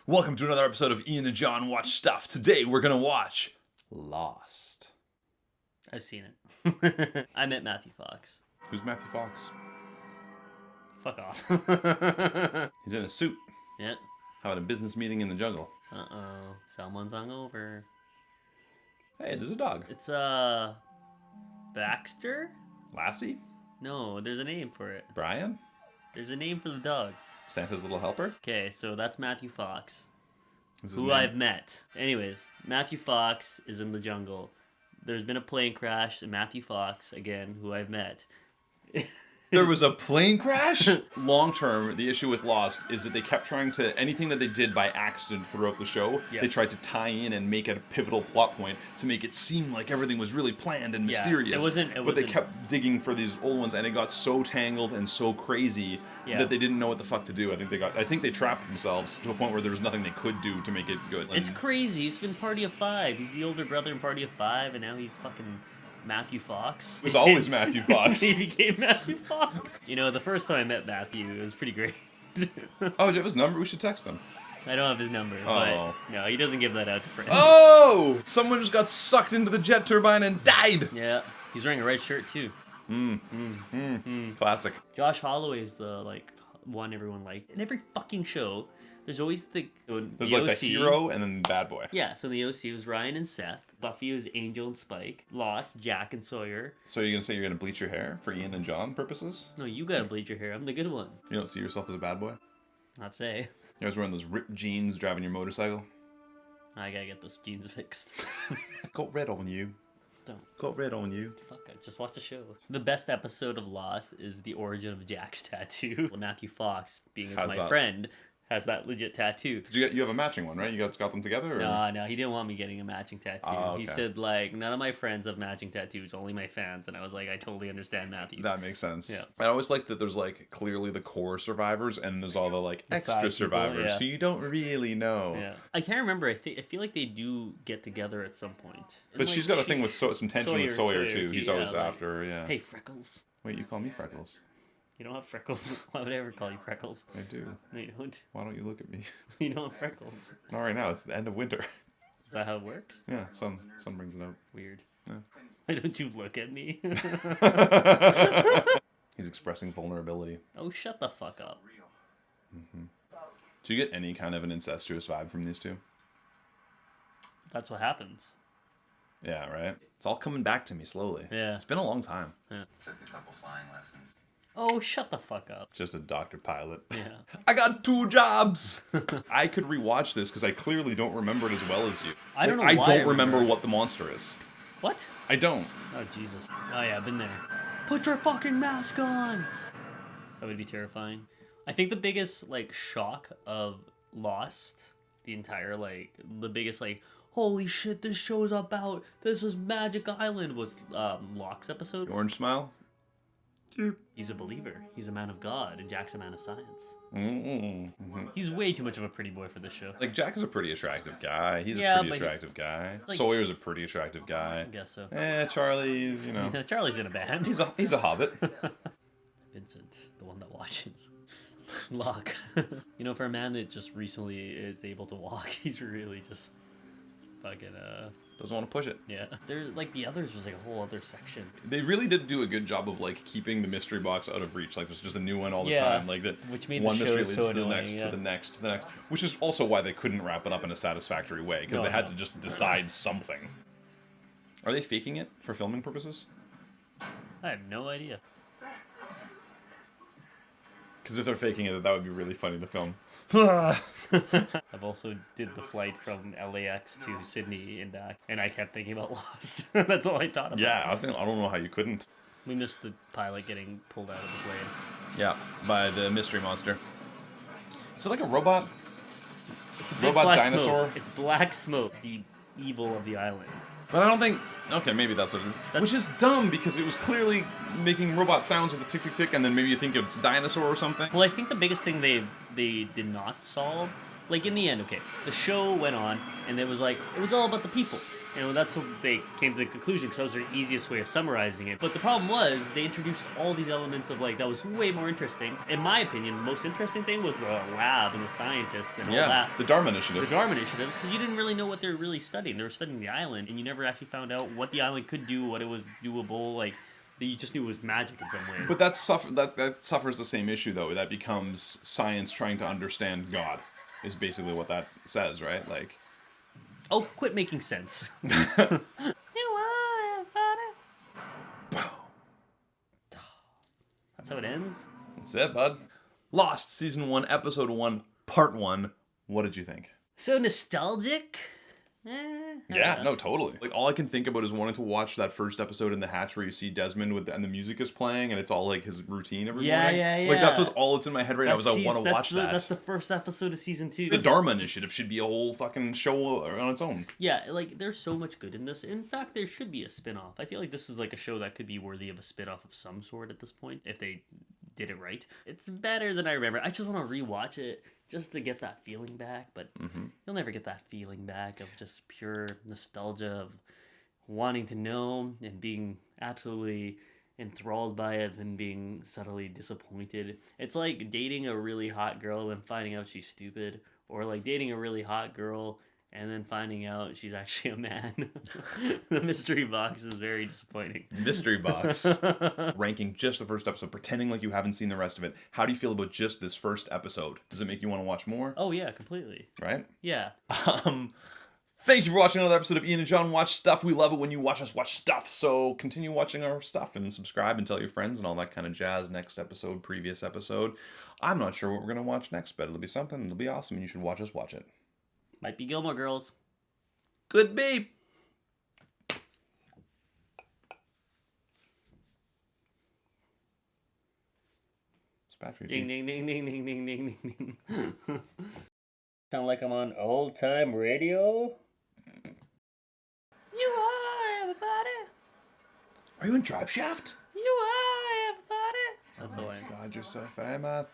Welcome to another episode of Ian and John Watch Stuff. Today we're gonna watch Lost. I've seen it. I met Matthew Fox. Who's Matthew Fox? Fuck off. He's in a suit, Yeah. having a business meeting in the jungle. Uh-oh. Someone's hungover. Hey, there's a dog. It's, Baxter? Lassie? No, there's a name for it. Brian? There's a name for the dog. Santa's little helper? Okay, so that's Matthew Fox, Is his who name? I've met. Anyways, Matthew Fox is in the jungle. There's been a plane crash, and Matthew Fox, again, who I've met. There was a plane crash? Long term, the issue with Lost is that they kept trying to, anything that they did by accident throughout the show, Yeah. they tried to tie in and make it a pivotal plot point to make it seem like everything was really planned and Yeah, mysterious. it wasn't- But they kept digging for these old ones, and it got so tangled and so crazy Yeah. that they didn't know what the fuck to do. I think they trapped themselves to a point where there was nothing they could do to make it good. It's crazy. He's in Party of Five. He's the older brother in Party of Five, and now he's fucking Matthew Fox. It was always Matthew Fox. He became Matthew Fox. You know, the first time I met Matthew, it was pretty great. Oh, do you have his number? We should text him. I don't have his number, Oh. but no, he doesn't give that out to friends. Oh! Someone just got sucked into the jet turbine and died! Yeah, he's wearing a red shirt too. Classic. Josh Holloway is the one everyone liked. In every fucking show, there's always There's the like OC. the hero and then the bad boy. Yeah, so the OC was Ryan and Seth. Buffy was Angel and Spike. Lost, Jack and Sawyer. So you're gonna say you're gonna bleach your hair for Ian and John purposes? No, you gotta bleach your hair. I'm the good one. You don't see yourself as a bad boy? Not today. You guys wearing those ripped jeans, driving your motorcycle? I gotta get those jeans fixed. Got red on you. Don't. Got red on you. Fuck, I just watched the show. The best episode of Lost is the origin of Jack's tattoo. Matthew Fox, being How's my that? friend, has that legit tattoo. Did you have a matching one, right? You got them together? Or? No, he didn't want me getting a matching tattoo. Oh, okay. He said, none of my friends have matching tattoos, only my fans. And I was like, I totally understand Matthew. That makes sense. Yeah. I always like that there's clearly the core survivors and there's all the The side extra people, survivors yeah. who you don't really know. Yeah. I can't remember. I feel like they do get together at some point. And, But she's got a thing with some tension with Sawyer too. He's yeah, always after her, yeah. Hey, Freckles. Wait, you call me Freckles? You don't have freckles. Why would I ever call you Freckles? I do. No, you don't. Why don't you look at me? You don't have freckles. Not right now. It's the end of winter. Is that how it works? Yeah, sun brings it out. Weird. Yeah. Why don't you look at me? He's expressing vulnerability. Oh, shut the fuck up. Do you get any kind of an incestuous vibe from these two? That's what happens. Yeah, right? It's all coming back to me slowly. Yeah. It's been a long time. Took a couple flying lessons. Oh, shut the fuck up. Just a doctor pilot. Yeah. I got 2 jobs! I could rewatch this because I clearly don't remember it as well as you. I don't know I why don't I remember remember. what the monster is. What? I don't. Oh, Jesus. Oh, yeah, I've been there. Put your fucking mask on! That would be terrifying. I think the biggest, shock of Lost, the entire, the biggest, holy shit, this show's about, this is Magic Island, was Locke's episode. Orange Smile? He's a believer. He's a man of God, and Jack's a man of science. Mm-hmm. He's way too much of a pretty boy for this show. Jack is a pretty attractive guy. He's Yeah, a pretty but attractive guy. like- Sawyer's a pretty attractive guy. I guess so. Charlie, you know. Charlie's in a band. He's a hobbit. Vincent, the one that watches. Locke. For a man that just recently is able to walk, he's really just fucking, Doesn't want to push it. yeah. There's, the others was, a whole other section. They really did do a good job of keeping the mystery box out of reach. There's just a new one all the Yeah, time. which made one the show mystery leads so to the annoying, next, yeah. to the next, to the next. Which is also why they couldn't wrap it up in a satisfactory way because No, they had no. to just decide something. Are they faking it for filming purposes? I have no idea. Because if they're faking it, that would be really funny to film. I've also did the flight from LAX to Sydney and back, and I kept thinking about Lost. That's all I thought about. Yeah, I don't know how you couldn't. We missed the pilot getting pulled out of the plane. Yeah, by the mystery monster. Is it like a robot? It's a big Robot black dinosaur? Smoke. It's Black Smoke, the evil of the island. But I don't think... Okay, maybe that's what it is. Which is dumb, because it was clearly making robot sounds with a tick-tick-tick, and then maybe you think it's a dinosaur or something. Well, I think the biggest thing they did not solve, in the end, okay, the show went on, and it was all about the people. And that's what they came to the conclusion, because that was their easiest way of summarizing it. But the problem was, they introduced all these elements of, like, that was way more interesting. In my opinion, the most interesting thing was the lab and the scientists and all that. the Dharma Initiative. The Dharma Initiative, because you didn't really know what they were really studying. They were studying the island, and you never actually found out what the island could do, what it was doable, like, you just knew it was magic in some way. But that suffers the same issue, though. That becomes science trying to understand God, is basically what that says, right? Like, oh, quit making sense. That's how it ends? That's it, bud. Lost, Season 1, Episode 1, Part 1. What did you think? So nostalgic? Yeah, no, totally. Like, all I can think about is wanting to watch that first episode in the hatch where you see Desmond and the music is playing and it's all like his routine every morning. Yeah. Like, that's all that's in my head right now is I want to watch that. That's the first episode of Season 2. The Dharma Initiative should be a whole fucking show on its own. Yeah, like, there's so much good in this. In fact, there should be a spin-off. I feel like this is like a show that could be worthy of a spin-off of some sort at this point, if they did it right. It's better than I remember. I just want to rewatch it just to get that feeling back, but you'll never get that feeling back of just pure nostalgia of wanting to know and being absolutely enthralled by it and being subtly disappointed. It's like dating a really hot girl and finding out she's stupid, or like dating a really hot girl and then finding out she's actually a man. The mystery box is very disappointing. Mystery box. Ranking just the first episode, pretending like you haven't seen the rest of it. How do you feel about just this first episode? Does it make you want to watch more? Oh yeah, completely. Right? Yeah. Thank you for watching another episode of Ian and John Watch Stuff. We love it when you watch us watch stuff. So continue watching our stuff and subscribe and tell your friends and all that kind of jazz. Next episode, previous episode. I'm not sure what we're going to watch next, but it'll be something. It'll be awesome and you should watch us watch it. Might be Gilmore Girls. Could be. Ding, ding, ding, ding, ding, ding, ding, ding, ding. Sound like I'm on old time radio? You are everybody. Are you in Drive Shaft? You are everybody. That's Oh my God, you're so famous.